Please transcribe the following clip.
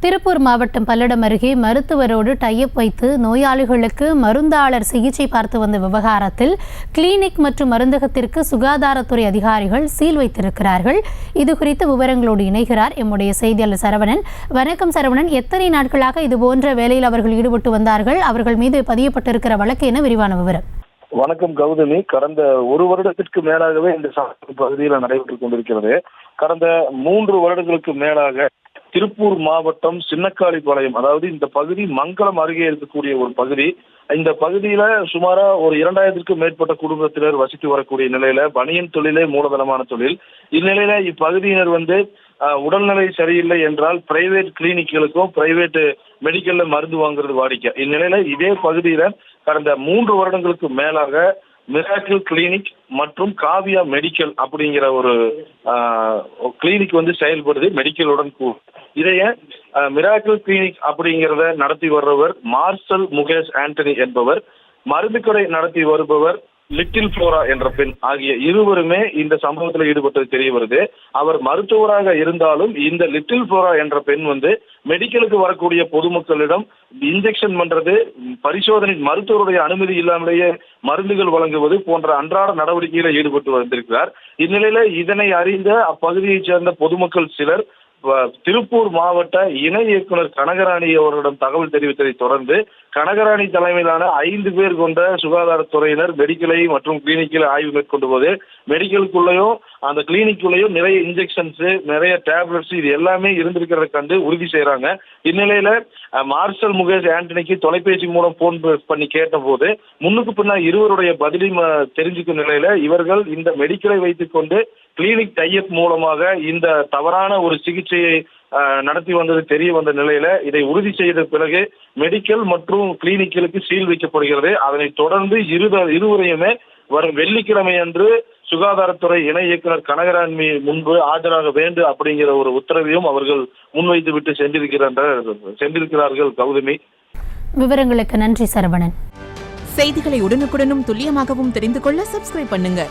திருப்பூர் மாவட்டம் பல்லடம் அருகே மருத்துவரோடு டைப் வைத்து நோயாளிகளுக்கு மருந்தாளர் சிகிச்சை பார்த்து வந்த விவகாரத்தில் கிளினிக் மற்றும் மருந்தகத்திற்கு சுகாதாரத்துறை அதிகாரிகள் சீல் வைத்திருக்கிறார்கள். இதுகுறித்த விவரங்களோடு இணைகிறார் எம்முடைய செய்தியாளர் சரவணன். வணக்கம் சரவணன், எத்தனை நாட்களாக இதுபோன்ற வேலையில் அவர்கள் ஈடுபட்டு வந்தார்கள்? அவர்கள் மீது பதியப்பட்டிருக்கிற வழக்கு என்ன? விரிவான விவரம். வணக்கம் கௌதமி. கடந்த ஒரு வருடத்திற்கு மேலாகவே இந்த பகுதியில் நடைபெற்றுக் கொண்டிருக்கிறது. கடந்த 3 வருடங்களுக்கு மேலாக திருப்பூர் மாவட்டம் சின்னக்காளிபாளையம், அதாவது இந்த பகுதி மங்களம் அருகே இருக்கக்கூடிய ஒரு பகுதி. இந்த பகுதியில சுமாரா ஒரு 2000க்கும் மேற்பட்ட குடும்பத்தினர் வசித்து வரக்கூடிய நிலையில பனியன் தொழிலே மூலதனமான தொழில். இந்நிலையில இப்பகுதியினர் உடல்நிலை சரியில்லை என்றால் பிரைவேட் கிளினிக்குகளுக்கும் பிரைவேட் மெடிக்கல்ல மருந்து வாங்குறது வாடிக்கை. இந்நிலையில இதே பகுதியில கடந்த 3 வருடங்களுக்கு மேலாக மிராக்கிள் கிளினிக் மற்றும் காவியா மெடிக்கல் அப்படிங்கிற ஒரு கிளினிக் செயல்படுது மெடிக்கலுடன் கூட. இதைய மிராக்கிள் கிளினிக் அப்படிங்கிறத நடத்தி வருபவர் மார்சல் முகேஷ் ஆண்டனி என்பவர், மருந்து கடை நடத்தி வருபவர் லிட்டில் ஃப்ளோரா என்ற பெண் ஆகிய இருவருமே இந்த சம்பவத்தில் ஈடுபட்டது தெரிய வருது. அவர் மருத்துவராக இருந்தாலும் இந்த லிட்டில் ஃப்ளோரா என்ற பெண் மெடிக்கலுக்கு வரக்கூடிய பொதுமக்களிடம் இன்ஜெக்ஷன் பண்றது, பரிசோதனை, மருத்துவருடைய அனுமதி இல்லாமலேயே மருந்துகள் வழங்குவது போன்ற அன்றாட நடவடிக்கையில் ஈடுபட்டு வந்திருக்கிறார். இந்நிலையில இதனை அறிந்த அப்பகுதியைச் சேர்ந்த பொதுமக்கள் சிலர் திருப்பூர் மாவட்ட இணை இயக்குனர் கனகராணி அவர்களிடம் தகவல் தெரிவித்ததை தொடர்ந்து கனகராணி தலைமையிலான 5 பேர் கொண்ட சுகாதாரத்துறையினர் மெடிக்கலை மற்றும் கிளினிக்கில் ஆய்வு மேற்கொண்டு போது மெடிக்கலுக்குள்ளேயும் அந்த கிளினிக்குள்ளேயும் நிறைய இன்ஜெக்ஷன்ஸ், நிறைய டேப்லெட்ஸ் இது எல்லாமே இருந்திருக்கிறத கண்டு உறுதி செய்யறாங்க. இந்நிலையில மார்சல் முகேஷ் ஆண்டனிக்கு தொலைபேசி மூலம் போன் பண்ணி கேட்ட போது முன்னுக்கு பின்னா இருவருடைய பதிலையும் தெரிஞ்சுக்கும் நிலையில இவர்கள் இந்த மெடிக்கலை வைத்துக் கொண்டு கிளினிக் டைப் மூலமாக இந்த தவறான ஒரு சிகிச்சையை நடத்தி வந்தது தெரிய வந்த நிலையில இதை உறுதி செய்த பிறகு மெடிக்கல் மற்றும் கிளினிக்களுக்கு சீல் வைக்கப்படுகிறது. அதனைத் தொடர்ந்து இருவரையுமே வரும் வெள்ளிக்கிழமை அன்று சுகாதாரத்துறை இணை இயக்குனர் கனகராணி முன்பு ஆஜராக வேண்டும் அப்படிங்கிற ஒரு உத்தரவையும் அவர்கள் முன்வைத்து விட்டு சென்றிருக்கிறார்கள். கௌதமி, விவரங்களுக்கு நன்றி சரவணன். செய்திகளை உடனுக்குடனும் துல்லியமாகவும் தெரிந்து கொள்ள சப்ஸ்கிரைப் பண்ணுங்க.